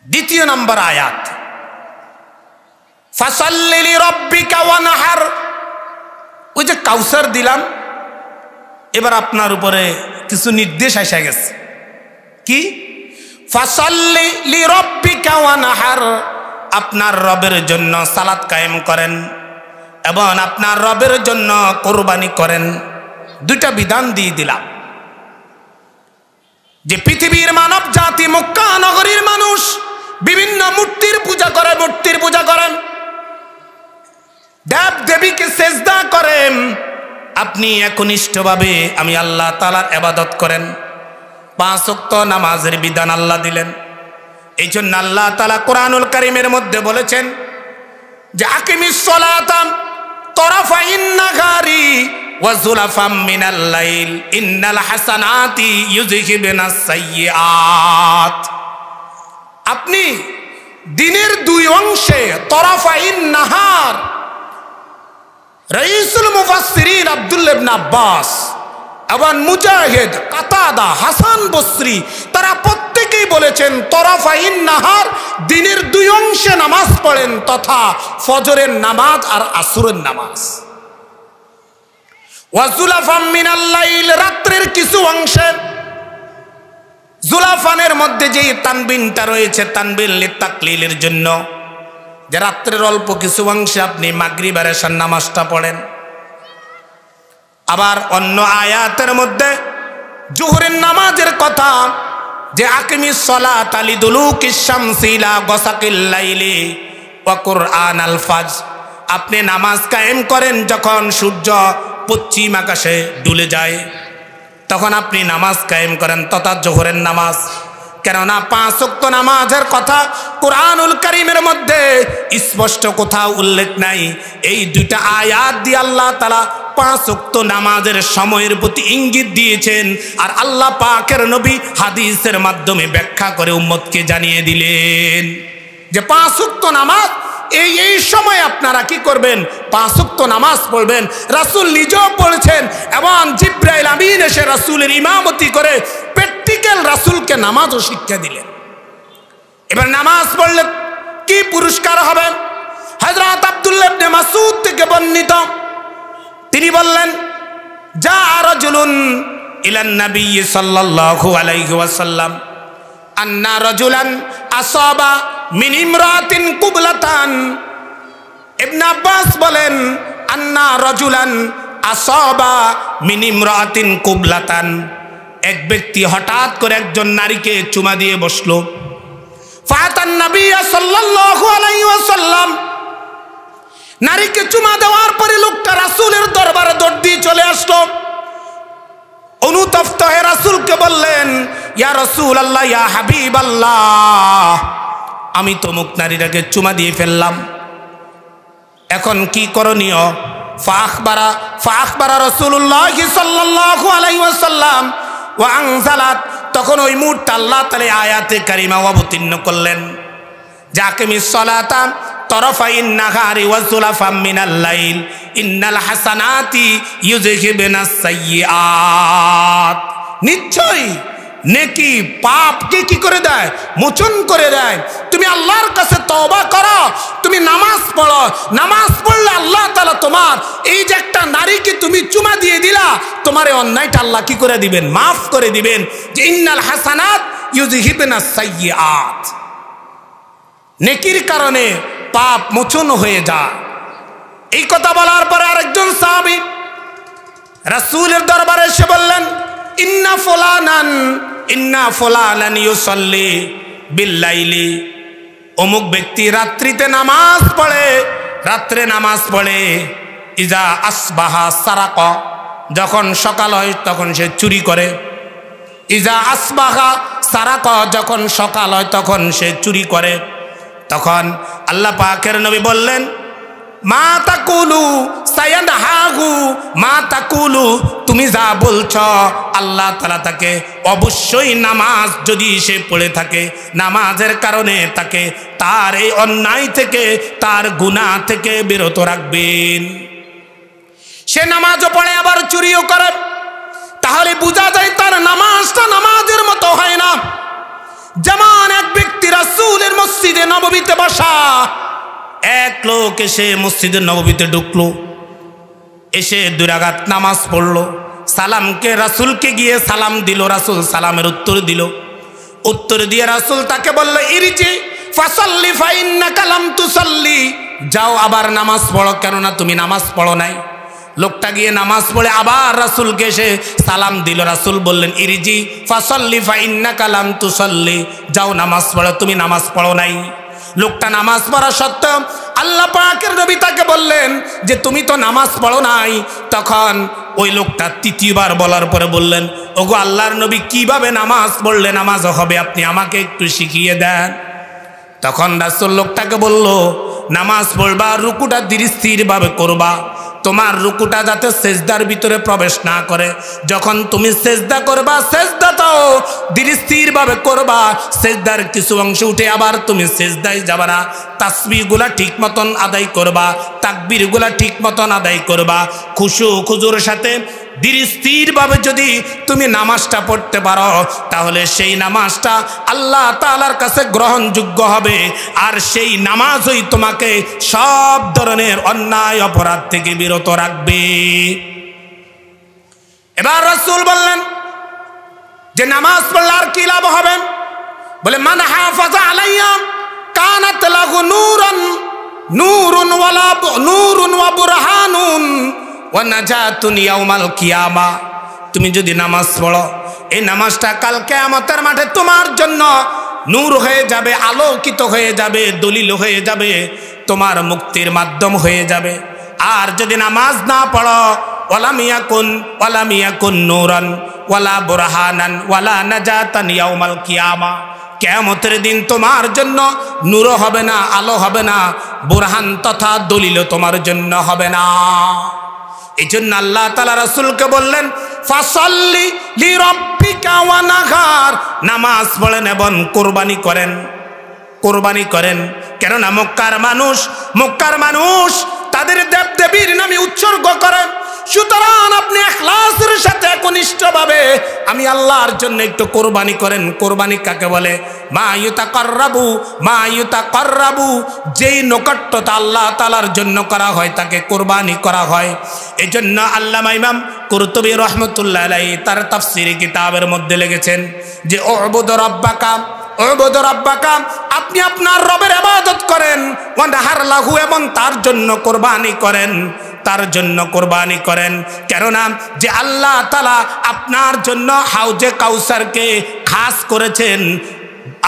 দ্বিতীয় নম্বর আয়াত, ফাসাল্লি লিরাব্বিকা ওয়ানহার, ওই যে কাউসার দিলাম, এবার আপনার উপরে কিছু নির্দেশ এসে গেছে। কি? ফাসাল্লি লিরাব্বিকা ওয়ানহার, আপনার রবের জন্য সালাত কায়েম করেন এবং আপনার রবের জন্য কুরবানি করেন। দুইটা বিধান দিয়ে দিলাম যে পৃথিবীর মানব জাতি মক্কা নগরীর মানুষ বিভিন্ন মূর্তির পূজা করে, মূর্তির পূজা করেন, দেব দেবীকে সেজদা করেন। আপনি একনিষ্ঠভাবে আমি আল্লাহ তাআলার ইবাদত করেন। 5 ওয়াক্ত নামাজের বিধান আল্লাহ দিলেন। এই জন্য আল্লাহ তাআলা কোরআনুল কারীমের মধ্যে বলেছেন যে আকিমিস সালাতা তরাফাইন নাহারি ওয়া যুলাফাম মিনাল লাইল ইন্নাল হাসানাতি ইউযহিবুনাস সাইয়্যাত। আপনি দিনের 2 অংশে তরাফাইন নাহার, রাইসুল মুফাসসিরিন আব্দুল্লাহ ইবনে আব্বাস এবং মুজাহিদ, কাতাদা, হাসান বসরি তারা প্রত্যেকেই বলেছেন তরাফাইন নাহার দিনের 2 অংশে নামাজ পড়েন, তথা ফজরের নামাজ আর আসরের নামাজ। ওয়া যুলাফাম মিনাল লাইল রাত্রের কিছু অংশে, জুলাফানের মধ্যে যে তানবিনটা রয়েছে তানবিন লিতাকলিলের জন্য, যে রাত্রের অল্প কিছু অংশে আপনি মাগরিব আর এশার নামাজটা পড়েন। আবার অন্য আয়াতের মধ্যে জোহরের নামাজের কথা, যে আকিমিস সালাতা লিদুলুকিশ শামসি ইলা গাসাকিল লাইলি ওয়া কুরআনাল ফাজর। আপনি নামাজ কায়েম করেন যখন সূর্য পশ্চিম আকাশে ডুলে যায়, তখন আপনি নামাজ কায়েম করেন, তথা জোহরের নামাজ। কেননা 5 ওয়াক্ত নামাজের কথা কোরআনুল কারীমের মধ্যে স্পষ্ট কোথাও উল্লেখ নাই। এই 2টা আয়াত দিয়ে আল্লাহ তাআলা 5 ওয়াক্ত নামাজের সময়ের প্রতি ইঙ্গিত দিয়েছেন, আর আল্লাহ পাকের নবী হাদিসের মাধ্যমে ব্যাখ্যা করে উম্মতকে জানিয়ে দিলেন যে 5 ওয়াক্ত নামাজ এই সময় আপনারা কি করবেন, 5 ওয়াক্ত নামাজ পড়বেন। রাসূল নিজেও পড়েছেন এবং জিবরাইল আমিন এসে রাসূলের ইমামতি করে প্র্যাকটিক্যাল রাসূলকে নামাজও শিক্ষা দিলেন। এবার নামাজ পড়লে কি পুরস্কার হবে? হযরত আব্দুল্লাহ ইবনে মাসউদ থেকে বর্ণিত, তিনি বললেন যা রাজুলুন ইলান নবী সাল্লাল্লাহু আলাইহি ওয়াসাল্লাম আন্না রাজুলান আসাবা মিন ইমরাতিন কুবলাতান। ইবনে আব্বাস বলেন আন্না রাজুলান আসাবা মিন ইমরাতিন কুবলাতান, এক ব্যক্তি হঠাৎ করে একজন নারীকে চুমা দিয়ে বসলো। ফাতান নবী সাল্লাল্লাহু আলাইহি ওয়াসাল্লাম, নারীকে চুমা দেওয়ার পরে লোকটা রাসূলের দরবারে দৌড় দিয়ে চলে আসলো। অনুতপ্ত হয়ে রাসূলকে বললেন ইয়া রাসূলুল্লাহ, ইয়া হাবিবাল্লাহ, আমি তো মুখ নারীটাকে চুমা দিয়ে ফেললাম, এখন কি করণীয়? ফাআখবারা রাসূলুল্লাহ সাল্লাল্লাহু আলাইহি ওয়াসাল্লাম ওয়া আনজালাত, তখন ওই মুহূর্তে আল্লাহ তাআলা আয়াতে কারিমা অবতীর্ণ করলেন যে আকিমিস সালাতা তরফাইন নাহারি ওয়া যুলাফাম মিনাল লাইল ইন্নাল হাসানাতি ইউযহিবুনাস সাইয়্যাত। নিশ্চয়ই নেকি পাপকে কি করে দেয়, মোচন করে দেয়। তুমি আল্লাহর কাছে তওবা করো, তুমি নামাজ পড়ো, নামাজ পড়লে আল্লাহ তাআলা তোমার এই যে একটা নারীকে তুমি চুমা দিয়ে দিলা, তোমার এই অন্যায়টা আল্লাহ কি করে দিবেন, মাফ করে দিবেন। যে ইন্নাল হাসানাত ইউযহিবুনাস সাইয়্যাত, নেকির কারণে পাপ মোচন হয়ে যায়। এই কথা বলার পরে আরেকজন সাহাবী রাসূলের দরবারে এসে বললেন ইন্না ফুলানান ইউসাল্লি বিল্লাইলি, অমুক ব্যক্তি রাত্রিতে নামাজ পড়ে, রাত্রে নামাজ পড়ে। ইজা আসবাহা সারাকা, যখন সকাল হয় তখন সে চুরি করে। ইজা আসবাহা সারাকা, যখন সকাল হয় তখন সে চুরি করে। তখন আল্লাহ পাকের নবী বললেন মা তাকুলু সায়ানহাহু, মা তাকুলু, তুমি যা বলছ আল্লাহ তাআলা তাকে অবশ্যই নামাজ যদি সে পড়ে থাকে, নামাজের কারণে তাকে তার এই অন্যায় থেকে, তার গুনাহ থেকে বিরত রাখবেন। সে নামাজও পড়ে আবার চুরিও করে, তাহলে বোঝা যায় তার নামাজটা নামাজের মতো হয় না। যেমন এক ব্যক্তি রাসূলের মসজিদে নববীতে বসা, এক লোক এসে মসজিদে নববীতে ঢুকলো, এসে 2 রাকাত নামাজ পড়লো, সালামকে রাসূলকে গিয়ে সালাম দিল, রাসূল সালামের উত্তর দিল। উত্তর দিয়ে রাসূল তাকে বলল ইরজি ফাসাল্লি ফাইন্নাকা লাম তুসাল্লি, যাও আবার নামাজ পড়ো, কেননা তুমি নামাজ পড়ো নাই। লোকটা গিয়ে নামাজ পড়ে আবার রাসূলকে এসে সালাম দিল। রাসূল বললেন, ইরজি ফাসাল্লি ফাইন্নাকা লাম তুসাল্লি, যাও নামাজ পড়ো, তুমি নামাজ পড়ো নাই। লোকটা নামাজ পড়া সত্ত্বেও আল্লাহ পাকের নবী তাকে বললেন যে তুমি তো নামাজ পড়ো নাই। তখন ওই লোকটা তৃতীয়বার বলার পরে বললেন, ওগো আল্লাহর নবী, কিভাবে নামাজ পড়লে নামাজ হবে, আপনি আমাকে একটু শিখিয়ে দেন। তখন রাসূল লোকটাকে বলল, নামাজ পড়বা, রুকুটা ধীর স্থিরভাবে করবা, তোমার রুকুটা যাতে সেজদার ভিতরে প্রবেশ না করে। যখন তুমি সেজদা করবা, সেজদাটাও ধীর স্থিরভাবে করবা, সেজদার কিছু অংশ উঠে আবার তুমি সেজদায় যাবা না। তাসবিহগুলা ঠিক মতন আদায় করবা, তাকবীরগুলা ঠিক মতন আদায় করবা। খুশু খুজুর সাথে ধীর স্থিরভাবে যদি তুমি নামাজটা পড়তে পারো, তাহলে সেই নামাজটা আল্লাহ তাআলার কাছে গ্রহণযোগ্য হবে। আর সেই নামাজই তোমাকে সব ধরনের অন্যায় অপরাধ থেকে বিরত রাখবে। এবার রাসূল বললেন যে নামাজ পড়লে আর কি লাভ হবে? বলে, মান হাফাজা আলাইয়া কানাত লাহু নূরুন ওয়া বুরহানুন ওয়া নাজাতুন ইয়াউমাল কিয়ামা। তুমি যদি নামাজ পড়ো, এই নামাজটা কাল কিয়ামতের মাঠে তোমার জন্য নূর হয়ে যাবে, আলোকিত হয়ে যাবে, দলিল হয়ে যাবে, তোমার মুক্তির মাধ্যম হয়ে যাবে। আর যদি নামাজ না পড়ো, ওয়ালাম ইয়াকুন নূরান ওয়ালা বুরহানান ওয়ালা নাজাতান ইয়াউমাল কিয়ামা, কিয়ামতের দিন তোমার জন্য নূর হবে না, আলো হবে না, বুরহান তথা দলিল তোমার জন্য হবে না। এই জন্য আল্লাহ তাআলা রাসূলকে বললেন, ফাসাল্লি লিরাব্বিকা ওয়ানহার, নামাজ পড়েন এবং কোরবানি করেন। কেননা মক্কার মানুষ তাদের দেবদেবীর নামে উৎসর্গ করেন। সুতরাং আপনি ইখলাসের সাথে একনিষ্ঠভাবে আমি আল্লাহর জন্য একটু কোরবানি করেন। কোরবানি কাকে বলে? মা ইউতাকাররাবু, যেই নৈকট্যতা আল্লাহ তাআলার জন্য করা হয় তাকে কোরবানি করা হয়। এজন্য আল্লামা ইমাম কুরতুবী রাহমাতুল্লাহ আলাইহি তার তাফসীরি কিতাবের মধ্যে লিখেছেন যে উবুদু রাব্বাকা, আপনি আপনার রবের ইবাদত করেন, ওয়ানহার লাহু, এবং তার জন্য কোরবানি করেন। কেননা যে আল্লাহ তাআলা আপনার জন্য হাউজে কাউসারকে খাস করেছেন,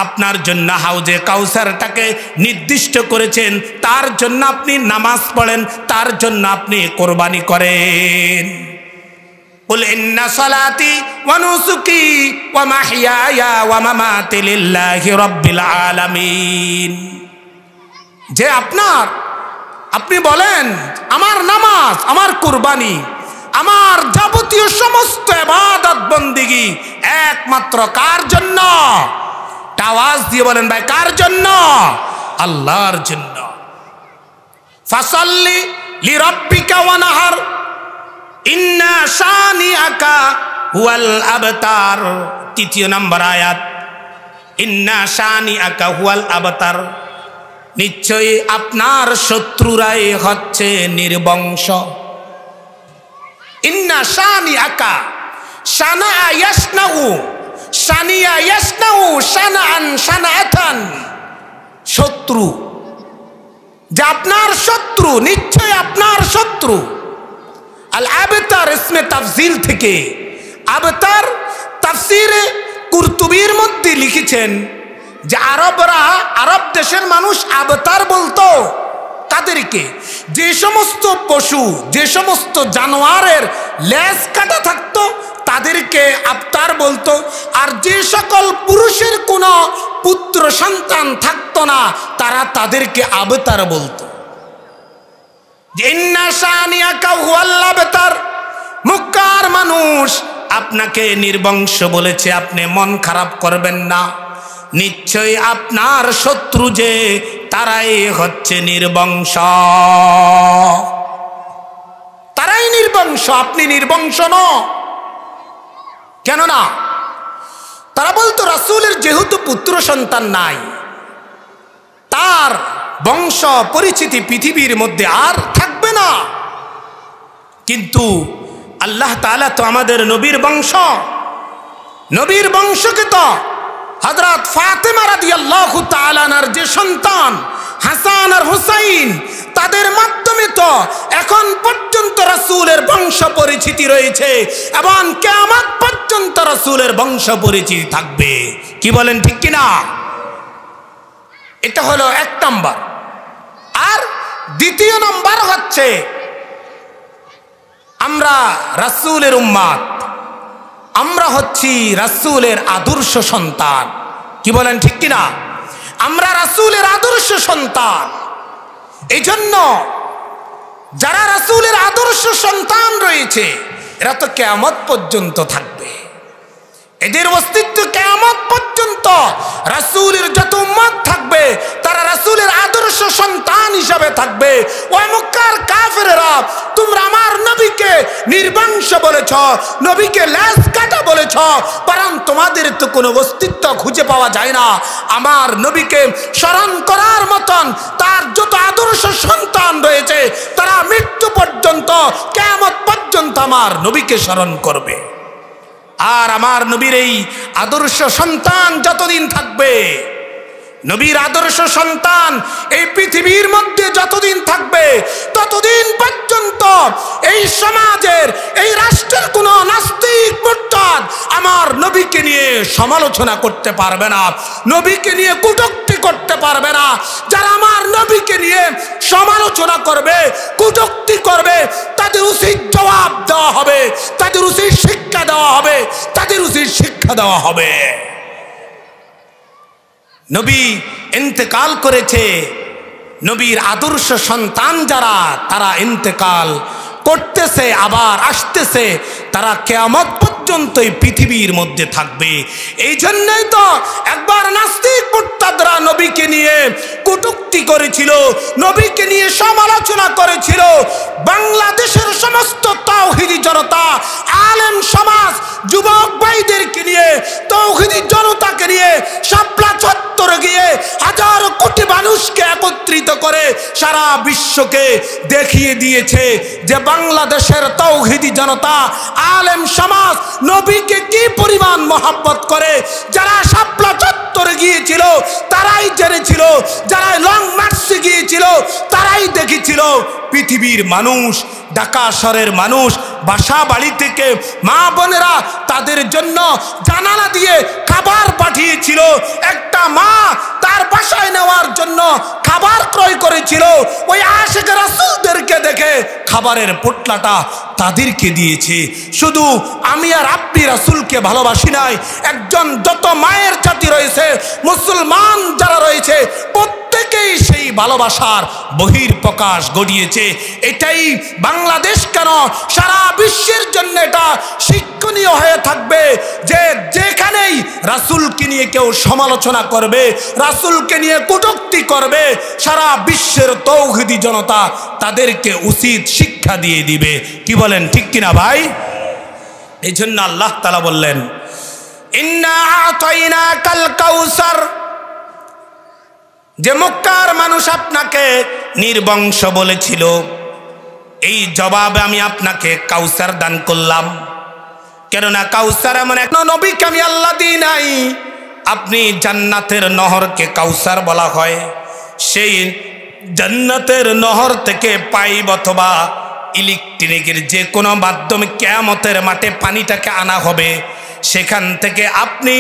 আপনার জন্য হাউজে কাউসারটাকে নির্দিষ্ট করেছেন, তার জন্য আপনি নামাজ পড়েন, তার জন্য আপনি কোরবানি করেন। কুল ইন্না সালাতি ওয়া নুসুকি ওয়া মাহইয়ায়া ওয়া মামাতি লিল্লাহি রাব্বিল আলামিন। যে আপনি বলেন আমার নামাজ, আমার কুরবানি, আমার যাবতীয় সমস্ত ইবাদত বন্দেগী একমাত্র কার জন্য? আওয়াজ দিয়ে বলেন ভাই, কার জন্য? আল্লাহর জন্য। ফাসাল্লি লিরাব্বিকা ওয়ানহার ইন্না শানিআকা হুয়াল আবতার। তৃতীয় নম্বর আয়াত, ইন্না শানিআকা হুয়াল আবতার, নিশ্চয়ই আপনার শত্রুরাই হচ্ছে নির্বংশ। ইন্না শানিআকা, শানা ইয়াসনাউ শানাআন শানাআতান, শত্রু, যে আপনার শত্রু, নিশ্চয় আপনার শত্রু। আল আবতার ইসমে তাফজিল থেকে, আবতার তাফসিরে কুরতুবীর মধ্যে লিখেছেন যে আরব দেশের মানুষ আবতার বলতো তাদেরকে, যে সমস্ত পশু, যে সমস্ত জানোয়ারের লেজ কাটা থাকতো তাদেরকে আবতার বলতো। আর যে সকল পুরুষের কোনো পুত্র সন্তান থাকতো না, তাদেরকে আবতার বলতো। ইন্না শানিআকা হুয়াল আবতার, মক্কার মানুষ আপনাকে নির্বংশ বলেছে, আপনি মন খারাপ করবেন না। নিশ্চয়ই আপনার শত্রু যে, তারাই হচ্ছে নির্বংশ, তারাই নির্বংশ, আপনি নির্বংশ নন। কেননা তারা বলতো রাসূলের যেহেতু পুত্র সন্তান নাই, তার বংশ পরিচিতি পৃথিবীর মধ্যে আর থাকবে না। কিন্তু আল্লাহ তাআলা তো আমাদের নবীর বংশকে তো হযরত ফাতেমা রাদিয়াল্লাহু তাআলা আনহার যে সন্তান হাসান আর হুসাইন, তাদের মাধ্যমে তো এখন পর্যন্ত রাসূলের বংশ পরিচিতি রয়েছে এবং কিয়ামত পর্যন্ত রাসূলের বংশ পরিচিতি থাকবে। কি বলেন ঠিক কিনা? এটা হলো এক নম্বর। আর দ্বিতীয় নম্বর হচ্ছে আমরা রাসূলের উম্মত, আমরা হচ্ছি রাসূলের আদর্শ সন্তান। কি বলেন ঠিক কিনা? আমরা রাসূলের আদর্শ সন্তান। এই জন্য যারা রাসূলের আদর্শ সন্তান রয়েছে এরা তো কিয়ামত পর্যন্ত থাকবে, এদের অস্তিত্ব কিয়ামত পর্যন্ত। রাসূলের যত উম্মত থাকবে তারা রাসূলের আদর্শ সন্তান হিসাবে থাকবে। ওই মক্কার কাফেরেরা তোমরা আমার নবীকে নির্বংশ বলেছ, নবীকে লেজ কাটা বলেছ, কারণ তোমাদের তো কোনো অস্তিত্ব খুঁজে পাওয়া যায় না। আমার নবীকে স্মরণ করার মতন তার যত আদর্শ সন্তান রয়েছে তারা মৃত্যু পর্যন্ত কিয়ামত পর্যন্ত আমার নবীকে স্মরণ করবে। আর আমার নবীর এই আদর্শ সন্তান যতদিন থাকবে, নবীর আদর্শ সন্তান এই পৃথিবীর মধ্যে যতদিন থাকবে ততদিন পর্যন্ত এই সমাজের, এই রাষ্ট্রের কোন নাস্তিক মুরতাদ আমার নবীকে নিয়ে সমালোচনা করতে পারবে না, নবীকে নিয়ে কটূক্তি করতে পারবে না। যারা আমার নবীকে নিয়ে সমালোচনা করবে, কটূক্তি করবে, তাদের উচিত জবাব দেওয়া হবে, তাদের উচিত শিক্ষা দেওয়া হবে, তাদের উচিত শিক্ষা দেওয়া হবে। নবী ইন্তেকাল করেছে, নবীর আদর্শ সন্তান যারা তারা ইন্তেকাল করতেছে, আবার আসতেছে, তারা কিয়ামত পর্যন্ত এই পৃথিবীর মধ্যে থাকবে। এই জন্যই তো একবার নাস্তিক মুরতাদরা নবীকে নিয়ে কটূক্তি করেছিল, নবীকে নিয়ে সমালোচনা করেছিল। বাংলাদেশের সমস্ত তাওহীদি জনতা, আলেম সমাজ, যুবক ভাইদেরকে নিয়ে, তাওহীদি জনতাকে নিয়ে শাপলা চত্বরে গিয়ে হাজারো কোটি মানুষকে একত্রিত করে সারা বিশ্বকে দেখিয়ে দিয়েছে যে বাংলাদেশের তাওহীদি জনতা, আলেম সমাজ নবীকে কি পরিমাণ মহব্বত করে। যারা শাপলা চত্বরে গিয়েছিল তারাই জেনেছিল, যারা লং মার্চে গিয়েছিল তারাই দেখেছিল পৃথিবীর মানুষ, ঢাকা শহরের মানুষ, বাসা বাড়ি থেকে মা বোনেরা তাদের জন্য জানালা দিয়ে খাবার পাঠিয়েছিল। একটা মা তার বাসায় নেওয়ার জন্য খাবার ক্রয় করেছিল, ওই আশিক রাসূলদেরকে দেখে খাবারের পোটলাটা তাদেরকে দিয়েছে। শুধু আমি আর আপনি রাসূলকে ভালোবাসি নাই, একজন যত মায়ের জাতি রয়েছে, মুসলমান যারা রয়েছে প্রত্যেকেই সেই ভালোবাসার বহিঃপ্রকাশ ঘটিয়েছে। এটাই বাংলাদেশ কেন সারা বিশ্বের জন্য এটা শিক্ষণীয় হয়ে থাকবে যে যেখানেই রাসূলকে নিয়ে কেউ সমালোচনা করবে, রাসূলকে নিয়ে কটূক্তি করবে, সারা বিশ্বের তাওহীদি জনতা তাদেরকে উচিত শিক্ষা দিয়ে দিবে। কি বলেন ঠিক কিনা ভাই? এই জন্য আল্লাহ তাআলা বললেন, ইন্না আতাইনাকাল কাউসার, যে মক্কার মানুষ আপনাকে নির্বংশ বলেছিল, এই জবাবে আমি আপনাকে কাউসার দান করলাম। কেননা কাউসার এমন এক নবীকে আমি আল্লাহ দিই নাই। আপনি জান্নাতের নহরকে কাউসার বলা হয়, সেই জান্নাতের নহর থেকে পাইপ অথবা ইলেকট্রিকের যে কোনো মাধ্যমে কিয়ামতের মাঠে পানিটাকে আনা হবে। সেখান থেকে আপনি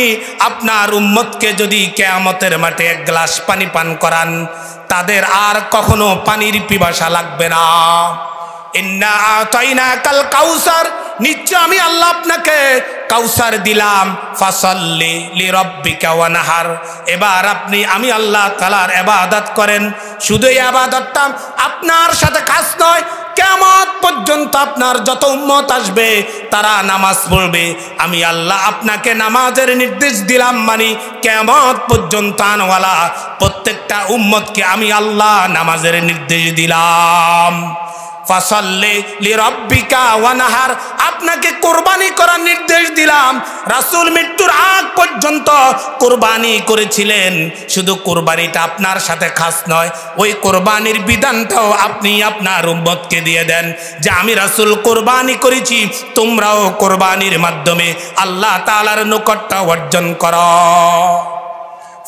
আপনার উম্মতকে যদি কিয়ামতের মাঠে এক গ্লাস পানি পান করান, তাদের আর কখনো পানির পিপাসা লাগবে না। ইন্না আতাইনাকাল কাউসার, নিশ্চয় আমি আল্লাহ আপনাকে কাউসার দিলাম। ফাসাল্লি লিরাব্বিকা ওয়ানহার, এবার আপনি আমি আল্লাহ তাআলার ইবাদত করেন। শুধু এই ইবাদতটা আপনার সাথে কাজ নয়, কিয়ামত পর্যন্ত আপনার যত উম্মত আসবে তারা নামাজ পড়বে। আমি আল্লাহ আপনাকে নামাজের নির্দেশ দিলাম, মানে কিয়ামত পর্যন্ত আনওয়ালা প্রত্যেকটা উম্মতকে আমি আল্লাহ নামাজের নির্দেশ দিলাম। ফাসাল্লি লিরাব্বিকা ওয়ানহার, আপনাকে কুরবানি করার নির্দেশ দিলাম। রাসূল মৃত্যুর আগ পর্যন্ত কুরবানি করেছিলেন। শুধু কুরবানিটা আপনার সাথে খাস নয়, ওই কুরবানির বিধানটাও আপনি আপনার উম্মতকে দিয়ে দেন যে আমি রাসূল কুরবানি করেছি, তোমরাও কুরবানির মাধ্যমে আল্লাহ তাআলার নিকটটা অর্জন করো।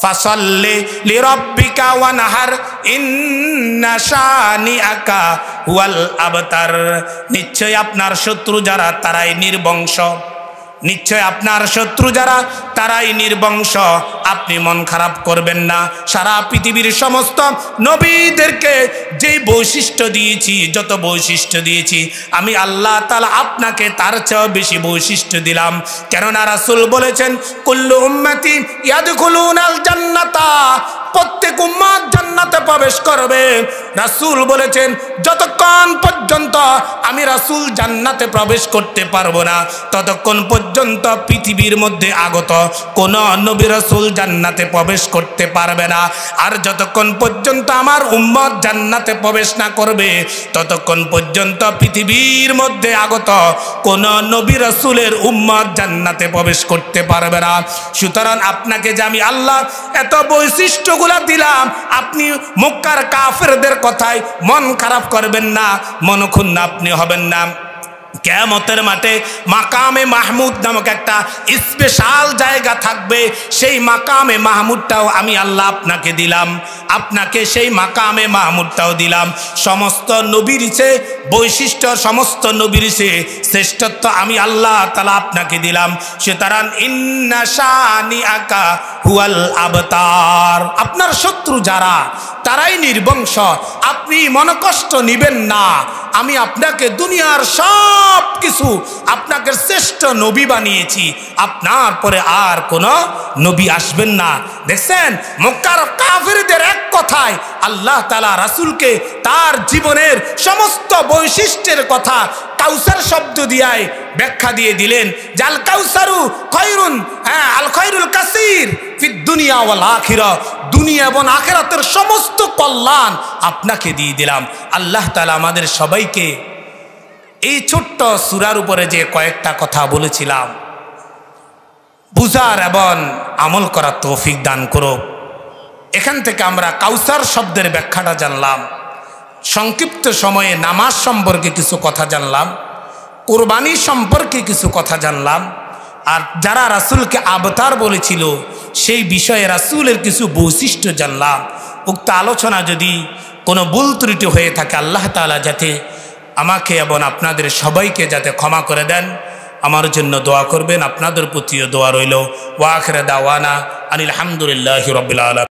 ফাসাল্লি লিরাব্বিকা ওয়ানহার ইন্না শানিআকা হুয়াল আবতার। নিশ্চয় আপনার শত্রু যারা তারাই নির্বংশ, নিশ্চয় আপনার শত্রু যারা তারাই নির্বংশ। আপনি মন খারাপ করবেন না। সারা পৃথিবীর সমস্ত নবীদেরকে যে বৈশিষ্ট্য দিয়েছি, যত বৈশিষ্ট্য দিয়েছি, আমি আল্লাহ তাআলা আপনাকে তার চেয়েও বেশি বৈশিষ্ট্য দিলাম। কেননা রাসূল বলেছেন কুল্লু উম্মতি ইয়াদখুলুনাল জান্নাতা, প্রত্যেক উম্মত জান্নাতে প্রবেশ করবে। রাসূল বলেছেন যতক্ষণ পর্যন্ত আমি রাসূল জান্নাতে প্রবেশ করতে পারবো না, ততক্ষণ পর্যন্ত পৃথিবীর মধ্যে আগত কোন নবী রাসূল জান্নাতে প্রবেশ করতে পারবে না। আর যতক্ষণ পর্যন্ত আমার উম্মত জান্নাতে প্রবেশ না করবে, ততক্ষণ পর্যন্ত পৃথিবীর মধ্যে আগত কোন নবী রাসূলের উম্মত জান্নাতে প্রবেশ করতে পারবে না। সুতরাং আপনাকে যে আমি আল্লাহ এত বৈশিষ্ট্যগুলা দিলাম, আপনি মক্কার কাফেরদের কথায় মন খারাপ করবেন না, মনক্ষুণ্ণ আপনি হবেন না। কিয়ামতের মাঠে মাকামে মাহমুদ নামক একটা স্পেশাল জায়গা থাকবে। সেই মাকামে মাহমুদটাও আমি আল্লাহ আপনাকে দিলাম, আপনাকে সেই মাকামে মাহমুদটাও দিলাম। সমস্ত নবীর চেয়ে বৈশিষ্ট্য, সমস্ত নবীর চেয়ে শ্রেষ্ঠত্ব আমি আল্লাহ তাআলা আপনাকে দিলাম। সুতরাং ইন্না শানিআকা হুয়াল আবতার, আপনার শত্রু যারা তারাই নির্বংশ। আপনি মনকষ্ট নিবেন না। আমি আপনাকে দুনিয়ার সব কিছু আপনাকে শ্রেষ্ঠ নবী বানিয়েছি, আপনার পরে আর কোনো নবী আসবেন না। দেখছেন মক্কার কাফেরদের এক কথায় আল্লাহ তাআলা রাসূলকে তার জীবনের সমস্ত বৈশিষ্ট্যের কথা কাউসার শব্দ দিয়ে ব্যাখ্যা দিয়ে দিলেন। জাল কাউসারু খয়রুন, আল খয়রুল কাসীর ফিদ দুনিয়া ওয়াল আখিরা, দুনিয়া এবং আখিরাতের সমস্ত কল্যাণ আপনাকে দিয়ে দিলাম। আল্লাহ তাআলা আমাদের সবাইকে এই ছোট্ট সূরার উপরে যে কয়েকটা কথা বলেছিলাম বুঝার এবং আমল করার তৌফিক দান করুক। এখান থেকে আমরা কাউসার শব্দের ব্যাখ্যাটা জানলাম, সংক্ষিপ্ত সময়ে নামাজ সম্পর্কে কিছু কথা জানলাম, কুরবানি সম্পর্কে কিছু কথা জানলাম, আর যারা রাসূলকে আবতার বলেছিল সেই বিষয়ে রাসূলের কিছু বৈশিষ্ট্য জানলাম। উক্ত আলোচনা যদি কোনো ভুল ত্রুটি হয়ে থাকে আল্লাহ তাআলা যাতে আমাকে এবং আপনাদের সবাইকে যাতে ক্ষমা করে দেন, আমার জন্য দোয়া করবেন। আপনাদের প্রতিও দোয়া রইল। ওয়া আখিরু দাওয়ানা আনিল হামদুলিল্লাহি রাব্বিল আলামিন।